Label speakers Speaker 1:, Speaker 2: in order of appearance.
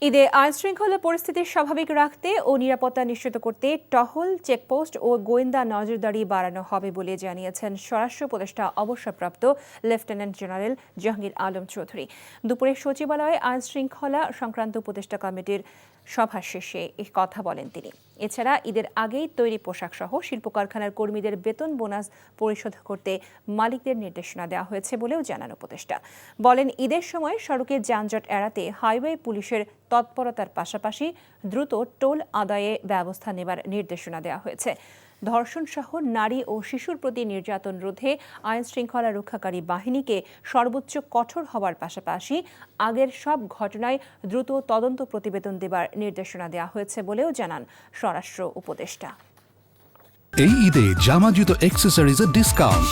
Speaker 1: ঈদে আইনশৃঙ্খলা পরিস্থিতি স্বাভাবিক রাখতে ও নিরাপত্তা নিশ্চিত করতে টহল, চেকপোস্ট ও গোয়েন্দা নজরদারি বাড়ানো হবে বলে জানিয়েছেন স্বরাষ্ট্র উপদেষ্টা অবসরপ্রাপ্ত লেফটেন্যান্ট জেনারেল জাহাঙ্গীর আলম চৌধুরী। দুপুরে সচিবালয়ে আইনশৃঙ্খলা সংক্রান্ত উপদেষ্টা কমিটির সভা শেষে এই কথা বলেন তিনি। এছাড়া ঈদের আগেই তৈরি পোশাক সহ শিল্প কারখানার কর্মীদের বেতন বোনাস পরিশোধ করতে মালিকদের নির্দেশনা দেওয়া হয়েছে বলেও জানান উপদেষ্টা। বলেন, ঈদের সময় সড়কে যানজট এড়াতে হাইওয়ে পুলিশের তৎপরতার পাশাপাশি দ্রুত টোল আদায়ে ব্যবস্থা নেবার নির্দেশনা দেওয়া হয়েছে। ধর্ষণ সহ নারী ও শিশুর প্রতি নির্যাতন রোধে আইন শৃঙ্খলা রক্ষাকারী বাহিনীকে সর্বোচ্চ কঠোর হওয়ার পাশাপাশি আগের সব ঘটনায় দ্রুত তদন্ত প্রতিবেদন দেবার নির্দেশনা দেওয়া হয়েছে বলেও জানান স্বরাষ্ট্র উপদেষ্টা।
Speaker 2: এই ঈদে জামা জুতো অ্যাক্সেসরিজের ডিসকাউন্ট।